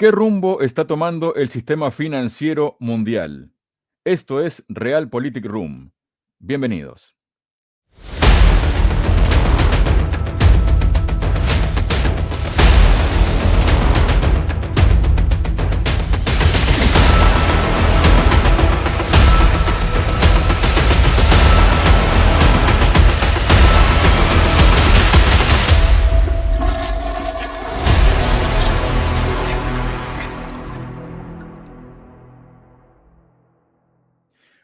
¿Qué rumbo está tomando el sistema financiero mundial? Esto es Realpolitik Room. Bienvenidos.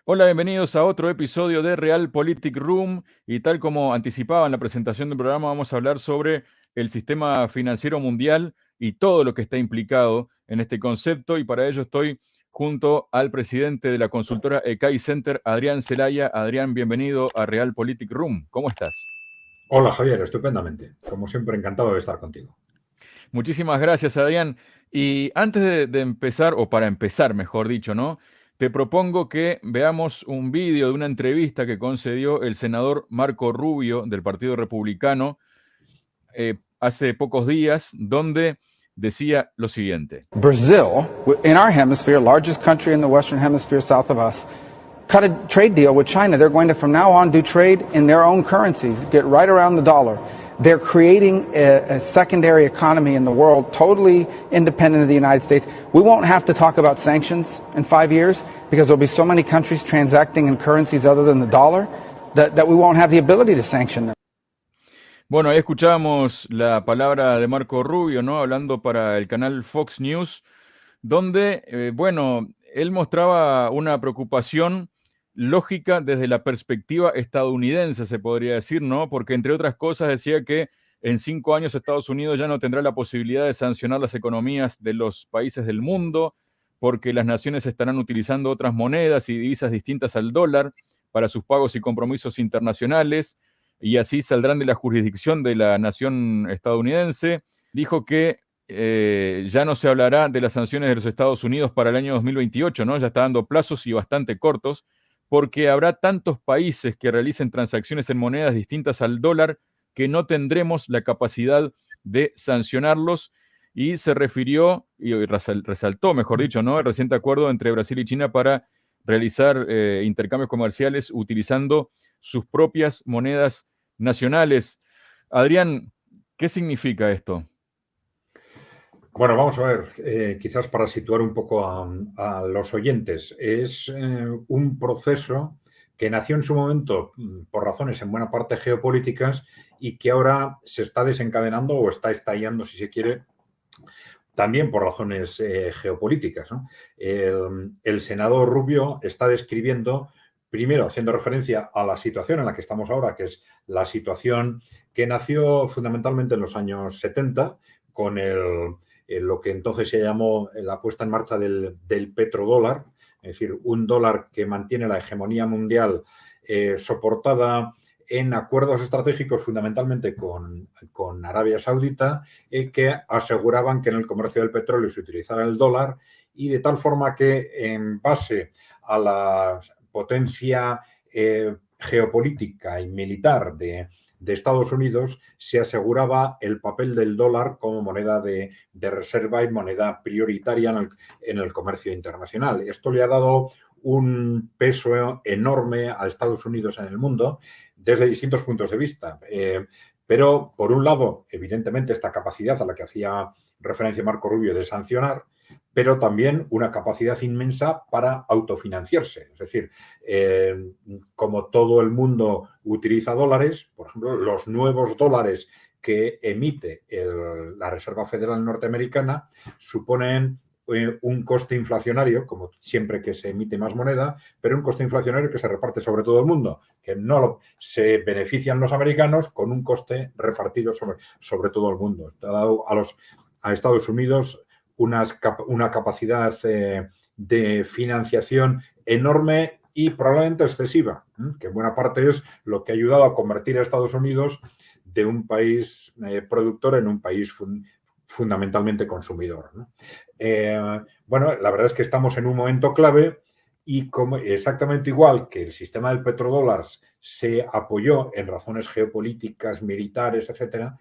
Hola, bienvenidos a otro episodio de Realpolitik Room y tal como anticipaba en la presentación del programa, vamos a hablar sobre el sistema financiero mundial y todo lo que está implicado en este concepto, y para ello estoy junto al presidente de la consultora ECAI Center, Adrián Celaya. Adrián, bienvenido a Realpolitik Room. ¿Cómo estás? Hola Javier, estupendamente. Como siempre, encantado de estar contigo. Muchísimas gracias, Adrián. Y antes de empezar, o para empezar, mejor dicho, ¿no? Te propongo que veamos un vídeo de una entrevista que concedió el senador Marco Rubio del Partido Republicano hace pocos días, donde decía lo siguiente. Brazil, in our hemisphere, largest country in the Western Hemisphere south of us, cut a trade deal with China. They're going to, from now on, do trade in their own currencies, get right around the dollar. They're creating a secondary economy in the world, totally independent of the United States. We won't have to talk about sanctions in 5 years because there'll be so many countries transacting in currencies other than the dollar that we won't have the ability to sanction them. Bueno, ahí escuchábamos la palabra de Marco Rubio, ¿no? Hablando para el canal Fox News, donde, él mostraba una preocupación lógica desde la perspectiva estadounidense, se podría decir, ¿no? Porque, entre otras cosas, decía que en 5 años Estados Unidos ya no tendrá la posibilidad de sancionar las economías de los países del mundo, porque las naciones estarán utilizando otras monedas y divisas distintas al dólar para sus pagos y compromisos internacionales, y así saldrán de la jurisdicción de la nación estadounidense. Dijo que ya no se hablará de las sanciones de los Estados Unidos para el año 2028, ¿no? Ya está dando plazos y bastante cortos, porque habrá tantos países que realicen transacciones en monedas distintas al dólar que no tendremos la capacidad de sancionarlos. Y se refirió, y resaltó, mejor dicho, ¿no?, el reciente acuerdo entre Brasil y China para realizar intercambios comerciales utilizando sus propias monedas nacionales. Adrián, ¿qué significa esto? Bueno, vamos a ver, quizás para situar un poco a los oyentes, es un proceso que nació en su momento por razones en buena parte geopolíticas y que ahora se está desencadenando o está estallando, si se quiere, también por razones geopolíticas, ¿no? El senador Rubio está describiendo, primero haciendo referencia a la situación en la que estamos ahora, que es la situación que nació fundamentalmente en los años 70 con lo que entonces se llamó la puesta en marcha del petrodólar, es decir, un dólar que mantiene la hegemonía mundial soportada en acuerdos estratégicos fundamentalmente con Arabia Saudita, que aseguraban que en el comercio del petróleo se utilizara el dólar, y de tal forma que en base a la potencia geopolítica y militar de Estados Unidos se aseguraba el papel del dólar como moneda de reserva y moneda prioritaria en el comercio internacional. Esto le ha dado un peso enorme a Estados Unidos en el mundo desde distintos puntos de vista. Pero, por un lado, evidentemente, esta capacidad a la que hacía referencia Marco Rubio de sancionar, pero también una capacidad inmensa para autofinanciarse. Es decir, como todo el mundo utiliza dólares, por ejemplo, los nuevos dólares que emite la Reserva Federal Norteamericana suponen un coste inflacionario, como siempre que se emite más moneda, pero un coste inflacionario que se reparte sobre todo el mundo, que no se benefician los americanos con un coste repartido sobre todo el mundo. Ha dado a Estados Unidos una capacidad de financiación enorme y probablemente excesiva, que en buena parte es lo que ha ayudado a convertir a Estados Unidos de un país productor en un país fundamentalmente consumidor, ¿no? Bueno, la verdad es que estamos en un momento clave y como exactamente igual que el sistema del petrodólar se apoyó en razones geopolíticas, militares, etcétera,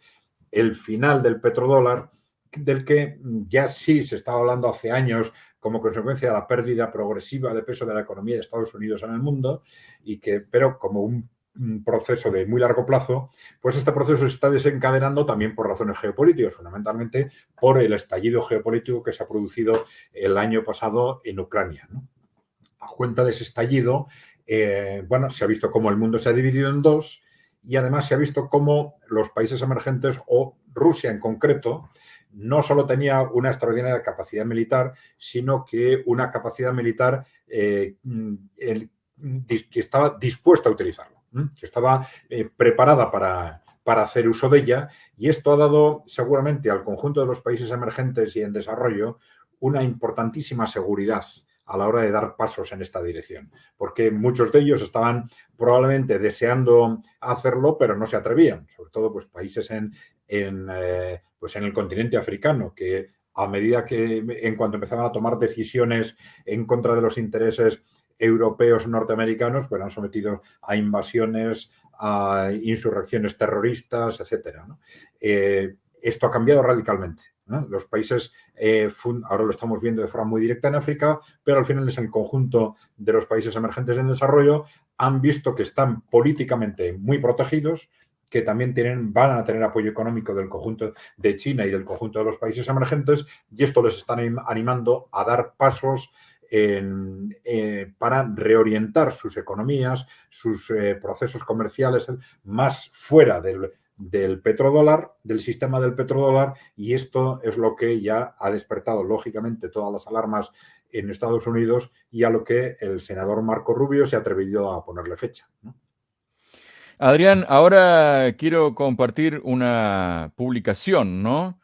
el final del petrodólar del que ya sí se estaba hablando hace años como consecuencia de la pérdida progresiva de peso de la economía de Estados Unidos en el mundo, pero como un proceso de muy largo plazo, pues este proceso se está desencadenando también por razones geopolíticas, fundamentalmente por el estallido geopolítico que se ha producido el año pasado en Ucrania, ¿no? A cuenta de ese estallido, se ha visto cómo el mundo se ha dividido en dos y además se ha visto cómo los países emergentes, o Rusia en concreto, no solo tenía una extraordinaria capacidad militar, sino que una capacidad militar que estaba dispuesta a utilizarlo, que estaba preparada para hacer uso de ella, y esto ha dado seguramente al conjunto de los países emergentes y en desarrollo una importantísima seguridad a la hora de dar pasos en esta dirección, porque muchos de ellos estaban probablemente deseando hacerlo, pero no se atrevían, sobre todo pues países en el continente africano, que a medida que en cuanto empezaban a tomar decisiones en contra de los intereses europeos norteamericanos, pues han sometido a invasiones, a insurrecciones terroristas, etcétera, ¿no? Esto ha cambiado radicalmente, ¿no? Los países, ahora lo estamos viendo de forma muy directa en África, pero al final es el conjunto de los países emergentes en desarrollo, han visto que están políticamente muy protegidos, que también van a tener apoyo económico del conjunto de China y del conjunto de los países emergentes, y esto les está animando a dar pasos para reorientar sus economías, sus procesos comerciales más fuera del petrodólar, del sistema del petrodólar, y esto es lo que ya ha despertado lógicamente todas las alarmas en Estados Unidos y a lo que el senador Marco Rubio se ha atrevido a ponerle fecha, ¿no? Adrián, ahora quiero compartir una publicación, ¿no?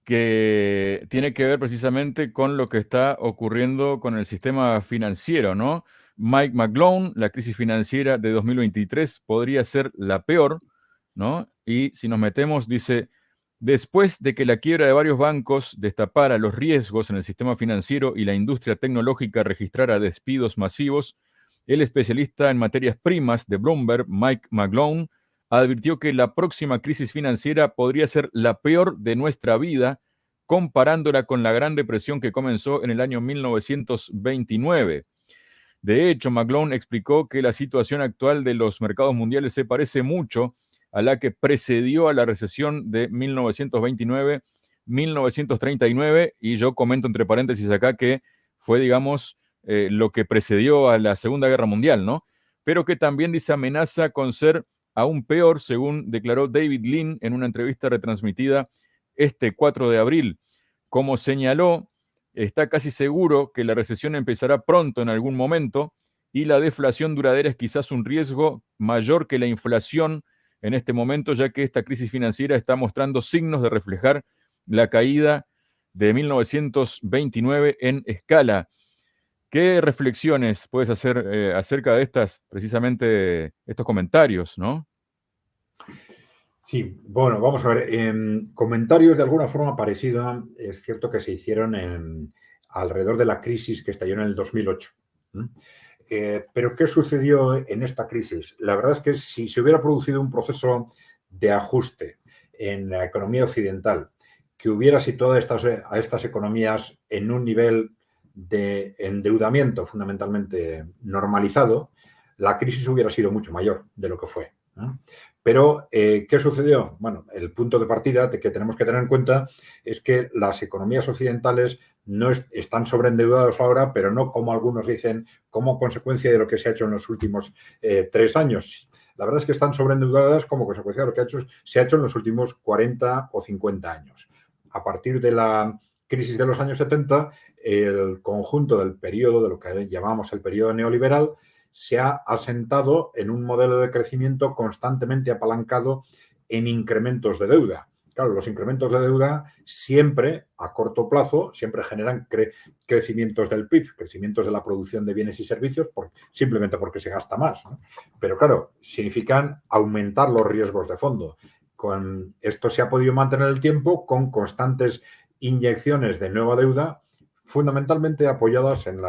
Que tiene que ver precisamente con lo que está ocurriendo con el sistema financiero, ¿no? Mike McGlone, la crisis financiera de 2023 podría ser la peor, ¿no? Y si nos metemos, dice, después de que la quiebra de varios bancos destapara los riesgos en el sistema financiero y la industria tecnológica registrara despidos masivos, el especialista en materias primas de Bloomberg, Mike McGlone, advirtió que la próxima crisis financiera podría ser la peor de nuestra vida, comparándola con la Gran Depresión que comenzó en el año 1929. De hecho, McGlone explicó que la situación actual de los mercados mundiales se parece mucho a la que precedió a la recesión de 1929-1939, y yo comento entre paréntesis acá que fue, digamos, lo que precedió a la Segunda Guerra Mundial, ¿no? Pero que también dice amenaza con ser aún peor, según declaró David Lean en una entrevista retransmitida este 4 de abril. Como señaló, está casi seguro que la recesión empezará pronto en algún momento y la deflación duradera es quizás un riesgo mayor que la inflación en este momento, ya que esta crisis financiera está mostrando signos de reflejar la caída de 1929 en escala. ¿Qué reflexiones puedes hacer acerca de precisamente estos comentarios, ¿no? Sí, bueno, vamos a ver. Comentarios de alguna forma parecida, es cierto que se hicieron alrededor de la crisis que estalló en el 2008. Pero ¿qué sucedió en esta crisis? La verdad es que si se hubiera producido un proceso de ajuste en la economía occidental que hubiera situado a estas economías en un nivel de endeudamiento fundamentalmente normalizado, la crisis hubiera sido mucho mayor de lo que fue, ¿no? Pero, ¿qué sucedió? Bueno, el punto de partida que tenemos que tener en cuenta es que las economías occidentales no están sobreendeudados ahora, pero no, como algunos dicen, como consecuencia de lo que se ha hecho en los últimos 3 años. La verdad es que están sobreendeudadas como consecuencia de lo que se ha hecho en los últimos 40 o 50 años. A partir de la crisis de los años 70, el conjunto del periodo, de lo que llamamos el periodo neoliberal, se ha asentado en un modelo de crecimiento constantemente apalancado en incrementos de deuda. Claro, los incrementos de deuda siempre, a corto plazo, siempre generan crecimientos del PIB, crecimientos de la producción de bienes y servicios, simplemente porque se gasta más, ¿no? Pero claro, significan aumentar los riesgos de fondo. Con esto se ha podido mantener el tiempo con constantes inyecciones de nueva deuda, fundamentalmente apoyadas en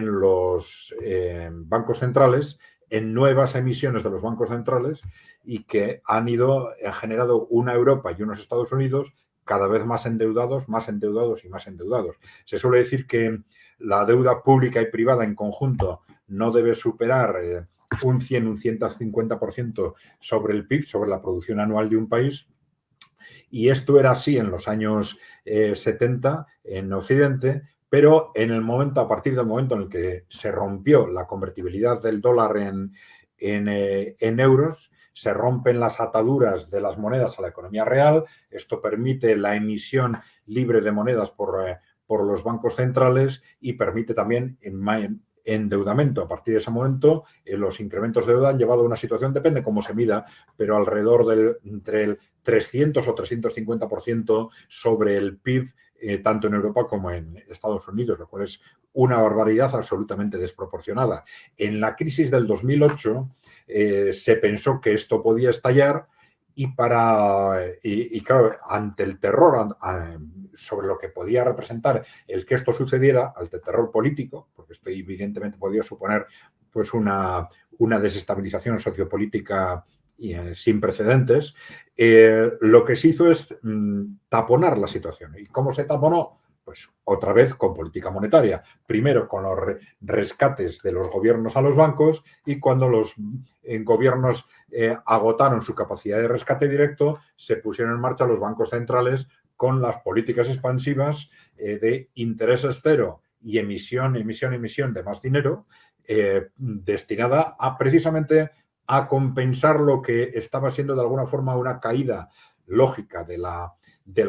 los bancos centrales, en nuevas emisiones de los bancos centrales, y que han generado una Europa y unos Estados Unidos cada vez más endeudados y más endeudados. Se suele decir que la deuda pública y privada en conjunto no debe superar un 100, un 150% sobre el PIB, sobre la producción anual de un país. Y esto era así en los años 70 en Occidente, pero a partir del momento en el que se rompió la convertibilidad del dólar en euros, se rompen las ataduras de las monedas a la economía real. Esto permite la emisión libre de monedas por los bancos centrales y permite también endeudamiento. A partir de ese momento, los incrementos de deuda han llevado a una situación, depende cómo se mida, pero alrededor entre el 300 o 350% sobre el PIB, tanto en Europa como en Estados Unidos, lo cual es una barbaridad absolutamente desproporcionada. En la crisis del 2008 se pensó que esto podía estallar y claro, ante el terror sobre lo que podía representar el que esto sucediera, ante el terror político, porque esto evidentemente podía suponer pues una desestabilización sociopolítica sin precedentes, lo que se hizo es taponar la situación. ¿Y cómo se taponó? Pues otra vez con política monetaria. Primero con los rescates de los gobiernos a los bancos y cuando los gobiernos agotaron su capacidad de rescate directo, se pusieron en marcha los bancos centrales con las políticas expansivas de intereses cero y emisión de más dinero destinada precisamente a compensar lo que estaba siendo de alguna forma una caída lógica de la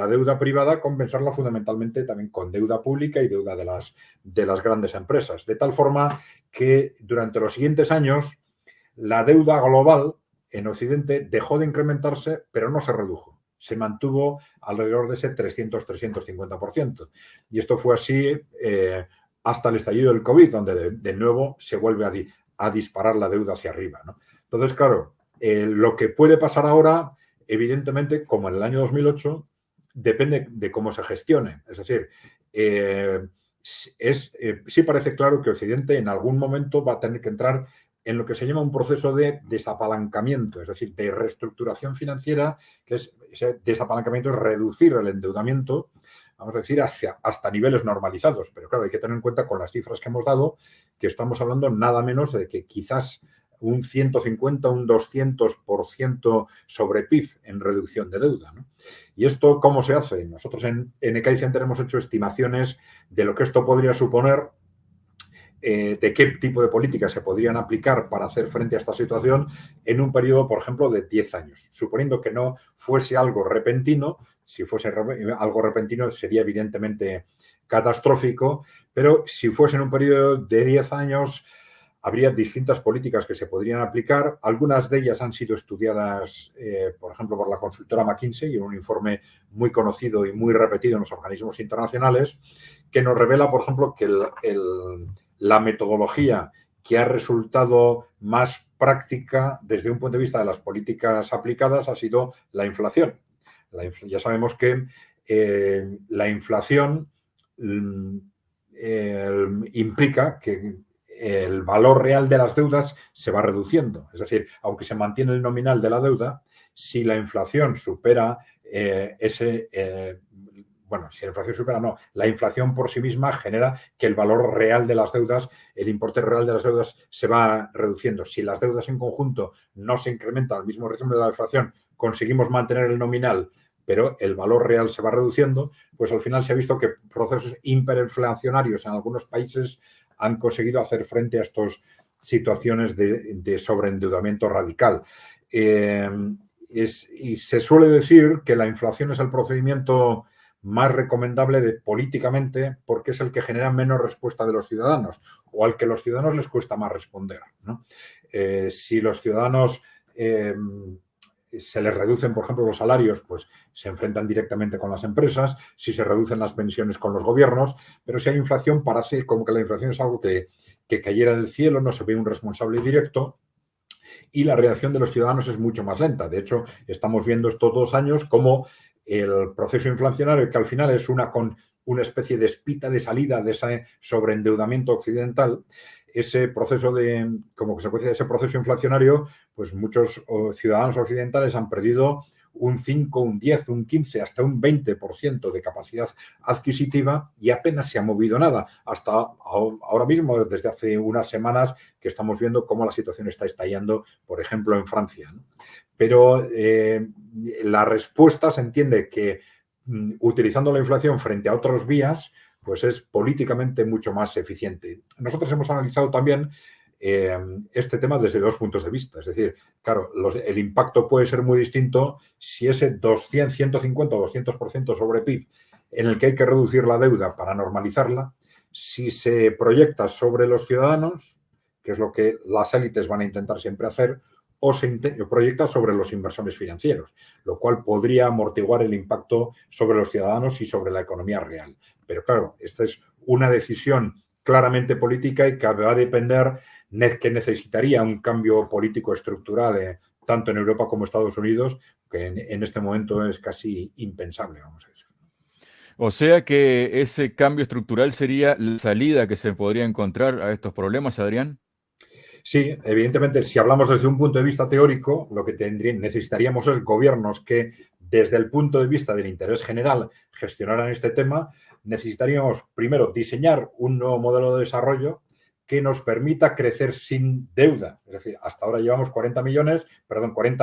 deuda privada, compensarla fundamentalmente también con deuda pública y deuda de las grandes empresas. De tal forma que durante los siguientes años la deuda global en Occidente dejó de incrementarse, pero no se redujo. Se mantuvo alrededor de ese 300-350%. Y esto fue así hasta el estallido del COVID, donde de nuevo se vuelve a disparar la deuda hacia arriba, ¿no? Entonces, claro, lo que puede pasar ahora, evidentemente, como en el año 2008, depende de cómo se gestione. Es decir, sí parece claro que Occidente en algún momento va a tener que entrar en lo que se llama un proceso de desapalancamiento, es decir, de reestructuración financiera, que ese desapalancamiento es reducir el endeudamiento, vamos a decir, hasta niveles normalizados. Pero claro, hay que tener en cuenta con las cifras que hemos dado que estamos hablando nada menos de que quizás un 150, un 200% sobre PIB en reducción de deuda, ¿no? ¿Y esto cómo se hace? Nosotros en Ecaí Center hemos hecho estimaciones de lo que esto podría suponer, de qué tipo de políticas se podrían aplicar para hacer frente a esta situación en un periodo, por ejemplo, de 10 años. Suponiendo que no fuese algo repentino, si fuese algo repentino sería evidentemente catastrófico, pero si fuese en un periodo de 10 años habría distintas políticas que se podrían aplicar. Algunas de ellas han sido estudiadas, por ejemplo, por la consultora McKinsey, en un informe muy conocido y muy repetido en los organismos internacionales, que nos revela, por ejemplo, que la metodología que ha resultado más práctica desde un punto de vista de las políticas aplicadas ha sido la inflación. Ya sabemos que la inflación implica que el valor real de las deudas se va reduciendo. Es decir, aunque se mantiene el nominal de la deuda, si la inflación supera si la inflación supera, no, la inflación por sí misma genera que el valor real de las deudas, el importe real de las deudas se va reduciendo. Si las deudas en conjunto no se incrementan al mismo ritmo de la inflación, conseguimos mantener el nominal, pero el valor real se va reduciendo, pues al final se ha visto que procesos hiperinflacionarios en algunos países han conseguido hacer frente a estas situaciones de sobreendeudamiento radical. Y se suele decir que la inflación es el procedimiento más recomendable políticamente porque es el que genera menos respuesta de los ciudadanos o al que los ciudadanos les cuesta más responder, ¿no? Si los ciudadanos se les reducen, por ejemplo, los salarios, pues se enfrentan directamente con las empresas, si se reducen las pensiones con los gobiernos, pero si hay inflación parece como que la inflación es algo que cayera del cielo, no se ve un responsable directo y la reacción de los ciudadanos es mucho más lenta. De hecho, estamos viendo estos 2 años como el proceso inflacionario, que al final es una especie de espita de salida de ese sobreendeudamiento occidental, ese proceso como consecuencia de ese proceso inflacionario, pues muchos ciudadanos occidentales han perdido un 5, un 10, un 15, hasta un 20% de capacidad adquisitiva y apenas se ha movido nada. Hasta ahora mismo, desde hace unas semanas, que estamos viendo cómo la situación está estallando, por ejemplo, en Francia, ¿no? Pero la respuesta se entiende que utilizando la inflación frente a otras vías, pues es políticamente mucho más eficiente. Nosotros hemos analizado también este tema desde dos puntos de vista. Es decir, claro, el impacto puede ser muy distinto si ese 200, 150 o 200% sobre PIB en el que hay que reducir la deuda para normalizarla, si se proyecta sobre los ciudadanos, que es lo que las élites van a intentar siempre hacer, o se proyecta sobre los inversores financieros, lo cual podría amortiguar el impacto sobre los ciudadanos y sobre la economía real. Pero claro, esta es una decisión claramente política y que va a depender, que necesitaría un cambio político estructural, tanto en Europa como Estados Unidos, que en este momento es casi impensable, vamos a decir. O sea que ese cambio estructural sería la salida que se podría encontrar a estos problemas, Adrián. Sí, evidentemente, si hablamos desde un punto de vista teórico, lo que necesitaríamos es gobiernos que, desde el punto de vista del interés general, gestionaran este tema. Necesitaríamos, primero, diseñar un nuevo modelo de desarrollo que nos permita crecer sin deuda. Es decir, hasta ahora llevamos 40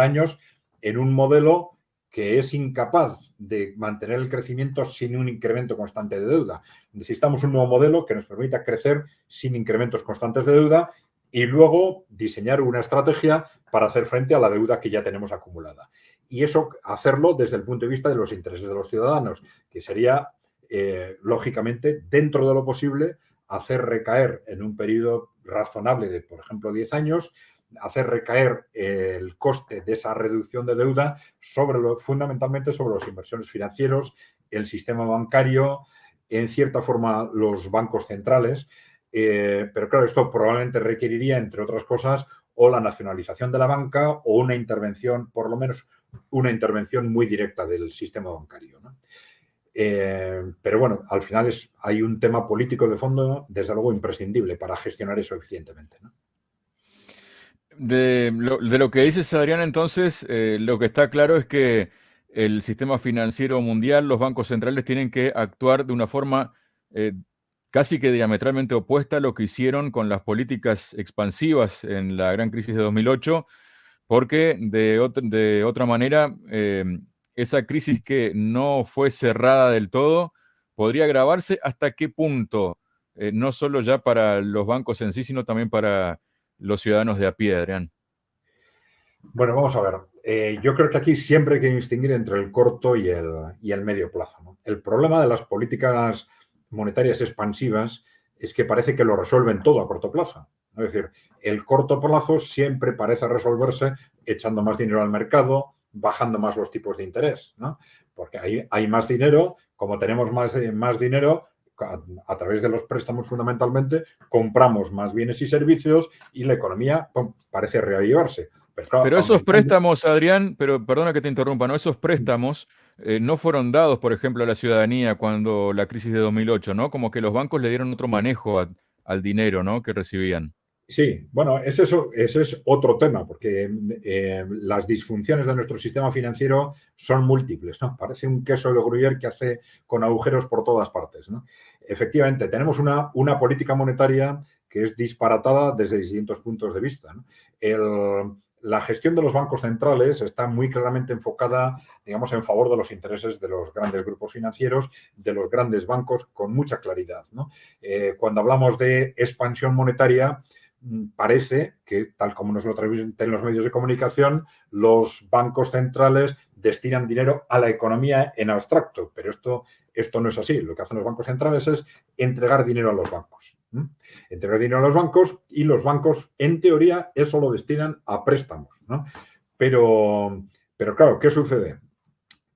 años en un modelo que es incapaz de mantener el crecimiento sin un incremento constante de deuda. Necesitamos un nuevo modelo que nos permita crecer sin incrementos constantes de deuda y luego diseñar una estrategia para hacer frente a la deuda que ya tenemos acumulada. Y eso hacerlo desde el punto de vista de los intereses de los ciudadanos, que sería, lógicamente, dentro de lo posible, hacer recaer en un periodo razonable de, por ejemplo, 10 años, hacer recaer el coste de esa reducción de deuda fundamentalmente sobre los inversores financieros, el sistema bancario, en cierta forma los bancos centrales. Pero claro, esto probablemente requeriría, entre otras cosas, o la nacionalización de la banca o una intervención, por lo menos una intervención muy directa del sistema bancario, ¿no? Pero bueno, al final hay un tema político de fondo, desde luego, imprescindible para gestionar eso eficientemente, ¿no? De lo que dices, Adrián, entonces, lo que está claro es que el sistema financiero mundial, los bancos centrales tienen que actuar de una forma casi que diametralmente opuesta a lo que hicieron con las políticas expansivas en la gran crisis de 2008, porque de otra manera, esa crisis que no fue cerrada del todo, podría agravarse hasta qué punto, no solo ya para los bancos en sí, sino también para los ciudadanos de a pie, Adrián. Bueno, vamos a ver. Yo creo que aquí siempre hay que distinguir entre el corto y el medio plazo, ¿no? El problema de las políticas monetarias expansivas es que parece que lo resuelven todo a corto plazo. Es decir, el corto plazo siempre parece resolverse echando más dinero al mercado, bajando más los tipos de interés, ¿no? Porque hay más dinero, como tenemos más dinero, a través de los préstamos fundamentalmente, compramos más bienes y servicios y la economía parece reavivarse. Pero esos préstamos, Adrián, pero perdona que te interrumpa, ¿no? Esos préstamos no fueron dados, por ejemplo, a la ciudadanía cuando la crisis de 2008, ¿no? Como que los bancos le dieron otro manejo al dinero, ¿no? Que recibían. Sí, bueno, ese es otro tema, porque las disfunciones de nuestro sistema financiero son múltiples, ¿no? Parece un queso de gruyère que hace con agujeros por todas partes, ¿no? Efectivamente, tenemos una política monetaria que es disparatada desde distintos puntos de vista, ¿no? La gestión de los bancos centrales está muy claramente enfocada, digamos, en favor de los intereses de los grandes grupos financieros, de los grandes bancos, con mucha claridad, ¿no? Cuando hablamos de expansión monetaria, parece que, tal como nos lo transmiten los medios de comunicación, los bancos centrales destinan dinero a la economía en abstracto, pero esto no es así. Lo que hacen los bancos centrales es entregar dinero a los bancos. Entregar dinero a los bancos y los bancos, en teoría, eso lo destinan a préstamos, ¿no? Pero claro, ¿qué sucede?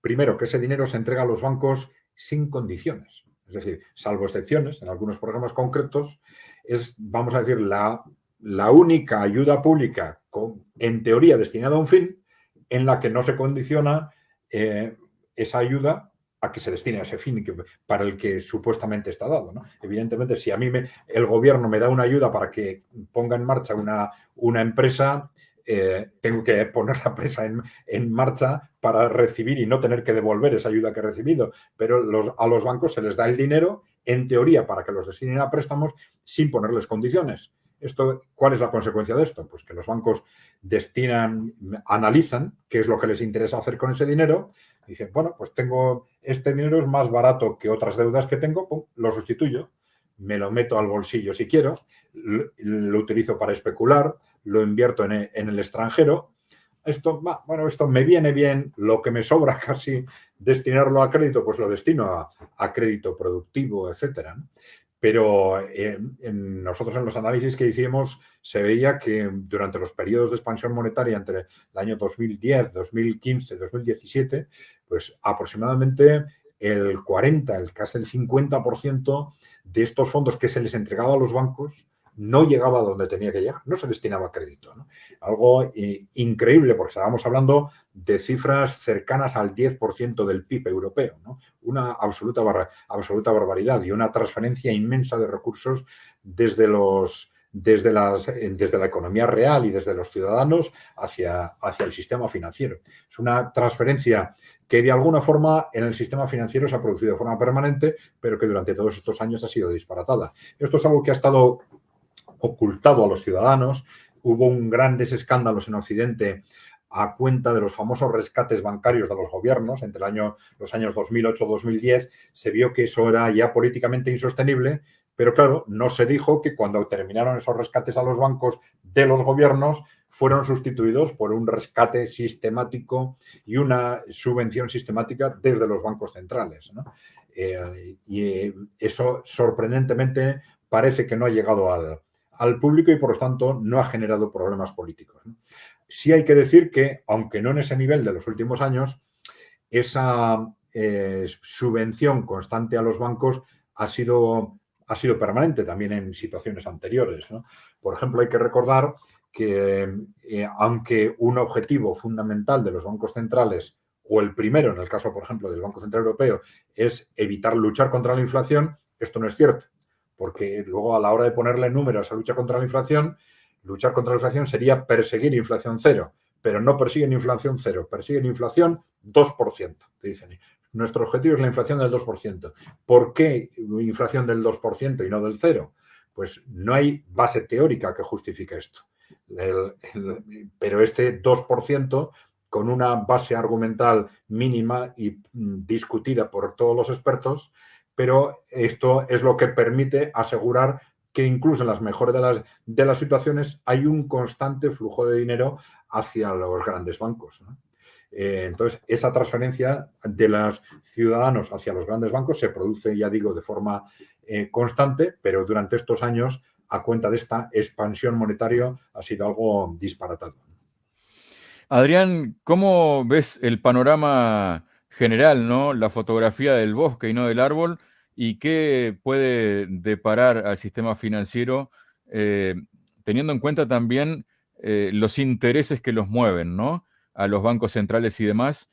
Primero, que ese dinero se entrega a los bancos sin condiciones. Es decir, salvo excepciones, en algunos programas concretos, es, vamos a decir, la única ayuda pública en teoría destinada a un fin en la que no se condiciona esa ayuda a que se destine a ese fin para el que supuestamente está dado, ¿no? Evidentemente, si a mí el gobierno me da una ayuda para que ponga en marcha una empresa, tengo que poner la empresa en marcha para recibir y no tener que devolver esa ayuda que he recibido. Pero a los bancos se les da el dinero, en teoría, para que los destinen a préstamos sin ponerles condiciones. ¿Cuál es la consecuencia de esto? Pues que los bancos analizan qué es lo que les interesa hacer con ese dinero. Y dicen, bueno, pues este dinero es más barato que otras deudas que tengo, pum, lo sustituyo, me lo meto al bolsillo si quiero, lo utilizo para especular, lo invierto en el extranjero. Esto me viene bien, lo que me sobra casi destinarlo a crédito, pues lo destino a crédito productivo, etcétera, ¿no? Pero nosotros en los análisis que hicimos se veía que durante los periodos de expansión monetaria entre el año 2010, 2015, 2017, pues aproximadamente el 40, casi el 50% de estos fondos que se les entregaba a los bancos no llegaba a donde tenía que llegar, no se destinaba a crédito, ¿no? Algo increíble, porque estábamos hablando de cifras cercanas al 10% del PIB europeo, ¿no? Una absoluta barbaridad y una transferencia inmensa de recursos desde la economía real y desde los ciudadanos hacia el sistema financiero. Es una transferencia que de alguna forma en el sistema financiero se ha producido de forma permanente, pero que durante todos estos años ha sido disparatada. Esto es algo que ha estado ocultado a los ciudadanos. Hubo grandes escándalos en Occidente a cuenta de los famosos rescates bancarios de los gobiernos. Entre los años 2008-2010 se vio que eso era ya políticamente insostenible, pero claro, no se dijo que cuando terminaron esos rescates a los bancos de los gobiernos fueron sustituidos por un rescate sistemático y una subvención sistemática desde los bancos centrales, ¿no? Y eso sorprendentemente parece que no ha llegado al público y, por lo tanto, no ha generado problemas políticos, ¿no? Sí hay que decir que, aunque no en ese nivel de los últimos años, esa subvención constante a los bancos ha sido permanente también en situaciones anteriores, ¿no? Por ejemplo, hay que recordar que, aunque un objetivo fundamental de los bancos centrales, o el primero, en el caso, por ejemplo, del Banco Central Europeo, es luchar contra la inflación, esto no es cierto. Porque luego a la hora de ponerle número a esa lucha contra la inflación, luchar contra la inflación sería perseguir inflación cero, pero no persiguen inflación cero, persiguen inflación 2%, te dicen. Nuestro objetivo es la inflación del 2%. ¿Por qué inflación del 2% y no del cero? Pues no hay base teórica que justifique esto. Pero este 2%, con una base argumental mínima y discutida por todos los expertos, pero esto es lo que permite asegurar que incluso en las mejores de las situaciones hay un constante flujo de dinero hacia los grandes bancos, ¿no? Entonces, esa transferencia de los ciudadanos hacia los grandes bancos se produce, ya digo, de forma constante, pero durante estos años, a cuenta de esta expansión monetaria, ha sido algo disparatado. Adrián, ¿cómo ves el panorama general, ¿no? La fotografía del bosque y no del árbol, y qué puede deparar al sistema financiero, teniendo en cuenta también los intereses que los mueven, ¿no? A los bancos centrales y demás.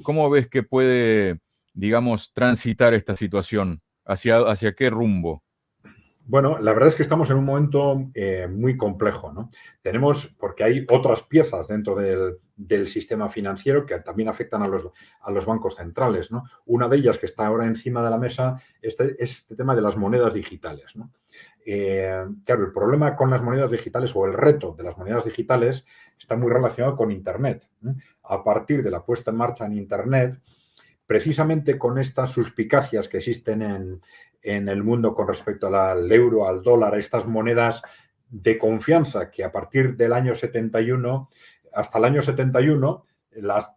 ¿Cómo ves que puede, digamos, transitar esta situación? ¿Hacia qué rumbo? Bueno, la verdad es que estamos en un momento muy complejo, ¿no? Porque hay otras piezas dentro del sistema financiero que también afectan a los bancos centrales, ¿no? Una de ellas que está ahora encima de la mesa es este tema de las monedas digitales, ¿no? Claro, el problema con las monedas digitales, o el reto de las monedas digitales, está muy relacionado con Internet, ¿no? A partir de la puesta en marcha en Internet, precisamente con estas suspicacias que existen en el mundo con respecto al euro, al dólar, a estas monedas de confianza que a partir del año 71, hasta el año 71,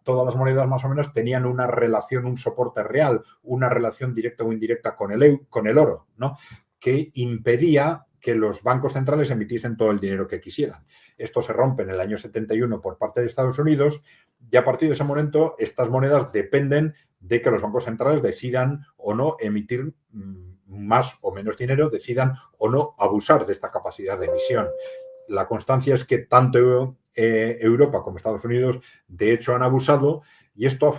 todas las monedas más o menos tenían una relación, un soporte real, una relación directa o indirecta con el oro, ¿no? Que impedía que los bancos centrales emitiesen todo el dinero que quisieran. Esto se rompe en el año 71 por parte de Estados Unidos, y a partir de ese momento estas monedas dependen de que los bancos centrales decidan o no emitir más o menos dinero, decidan o no abusar de esta capacidad de emisión. La constancia es que tanto Europa como Estados Unidos, de hecho, han abusado, y esto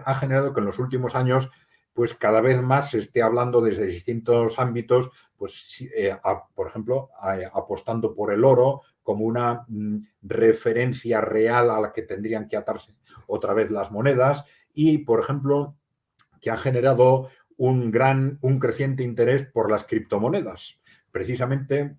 ha generado que en los últimos años, pues cada vez más se esté hablando desde distintos ámbitos, pues por ejemplo, apostando por el oro como una referencia real a la que tendrían que atarse otra vez las monedas y, por ejemplo, que ha generado un creciente interés por las criptomonedas, precisamente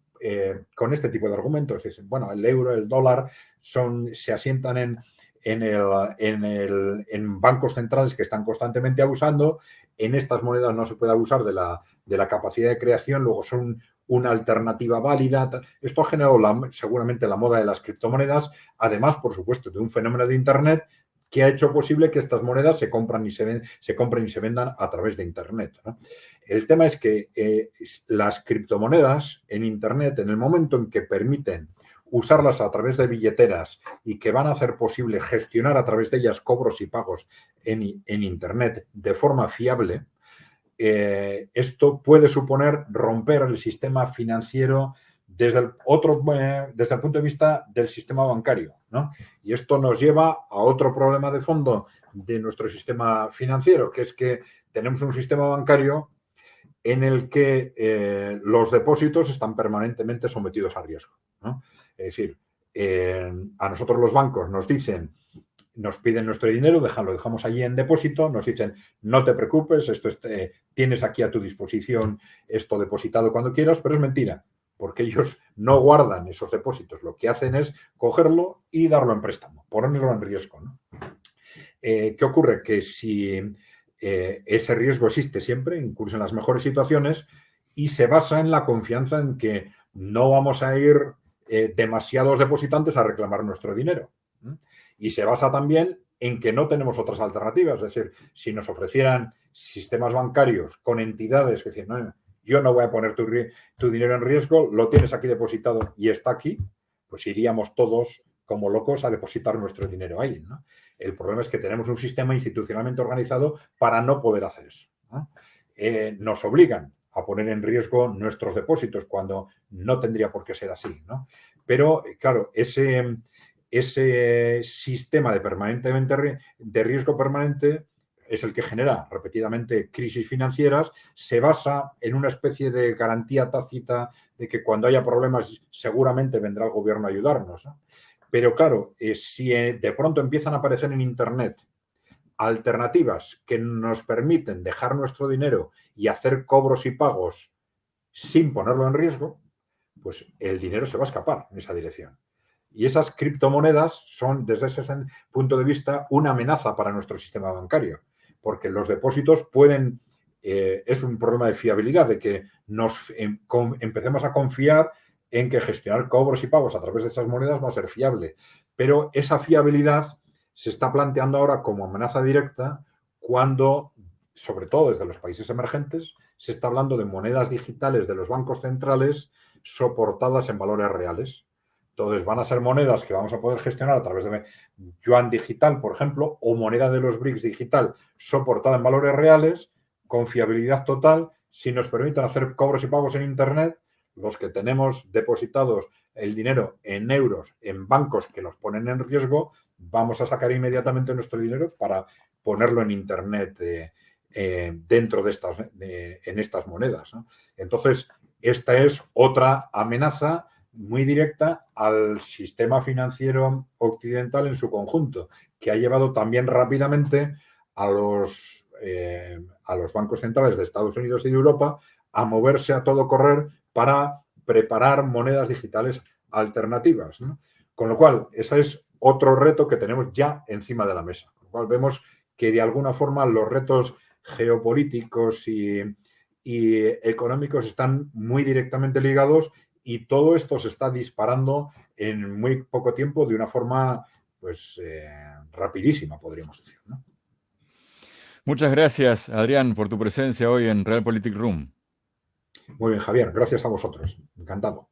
con este tipo de argumentos. Dicen, bueno, el euro, el dólar se asientan en bancos centrales que están constantemente abusando. En estas monedas no se puede abusar de la capacidad de creación, luego son una alternativa válida. Esto ha generado seguramente la moda de las criptomonedas, además, por supuesto, de un fenómeno de Internet que ha hecho posible que estas monedas se compren y se vendan a través de Internet, ¿no? El tema es que las criptomonedas en Internet, en el momento en que permiten usarlas a través de billeteras y que van a hacer posible gestionar a través de ellas cobros y pagos en Internet de forma fiable, esto puede suponer romper el sistema financiero desde el punto de vista del sistema bancario, ¿no? Y esto nos lleva a otro problema de fondo de nuestro sistema financiero, que es que tenemos un sistema bancario en el que los depósitos están permanentemente sometidos a riesgo, ¿no? Es decir, a nosotros los bancos nos piden nuestro dinero, lo dejamos allí en depósito, nos dicen, no te preocupes, tienes aquí a tu disposición esto depositado cuando quieras, pero es mentira, porque ellos no guardan esos depósitos, lo que hacen es cogerlo y darlo en préstamo, ponerlo en riesgo, ¿no? ¿Qué ocurre? Que si ese riesgo existe siempre, incluso en las mejores situaciones, y se basa en la confianza en que no vamos a ir demasiados depositantes a reclamar nuestro dinero. Y se basa también en que no tenemos otras alternativas. Es decir, si nos ofrecieran sistemas bancarios con entidades que dicen, no, yo no voy a poner tu dinero en riesgo, lo tienes aquí depositado y está aquí, pues iríamos todos como locos a depositar nuestro dinero ahí, ¿no? El problema es que tenemos un sistema institucionalmente organizado para no poder hacer eso, ¿no? Nos obligan a poner en riesgo nuestros depósitos cuando no tendría por qué ser así, ¿no? Pero, claro, ese sistema de riesgo permanente es el que genera repetidamente crisis financieras, se basa en una especie de garantía tácita de que cuando haya problemas seguramente vendrá el gobierno a ayudarnos, ¿no? Pero claro, si de pronto empiezan a aparecer en Internet alternativas que nos permiten dejar nuestro dinero y hacer cobros y pagos sin ponerlo en riesgo, pues el dinero se va a escapar en esa dirección. Y esas criptomonedas son, desde ese punto de vista, una amenaza para nuestro sistema bancario, porque los depósitos es un problema de fiabilidad, de que empecemos a confiar en que gestionar cobros y pagos a través de esas monedas va a ser fiable. Pero esa fiabilidad se está planteando ahora como amenaza directa cuando, sobre todo desde los países emergentes, se está hablando de monedas digitales de los bancos centrales soportadas en valores reales. Entonces van a ser monedas que vamos a poder gestionar a través de yuan digital, por ejemplo, o moneda de los BRICS digital soportada en valores reales, con fiabilidad total, si nos permiten hacer cobros y pagos en Internet. Los que tenemos depositados el dinero en euros en bancos que nos ponen en riesgo, vamos a sacar inmediatamente nuestro dinero para ponerlo en Internet dentro en estas monedas, ¿no? Entonces, esta es otra amenaza muy directa al sistema financiero occidental en su conjunto, que ha llevado también rápidamente a los bancos centrales de Estados Unidos y de Europa a moverse a todo correr para preparar monedas digitales alternativas, ¿no? Con lo cual, ese es otro reto que tenemos ya encima de la mesa. Con lo cual, vemos que de alguna forma los retos geopolíticos y económicos están muy directamente ligados y todo esto se está disparando en muy poco tiempo de una forma pues rapidísima, podríamos decir, ¿no? Muchas gracias, Adrián, por tu presencia hoy en Realpolitik Room. Muy bien, Javier, gracias a vosotros. Encantado.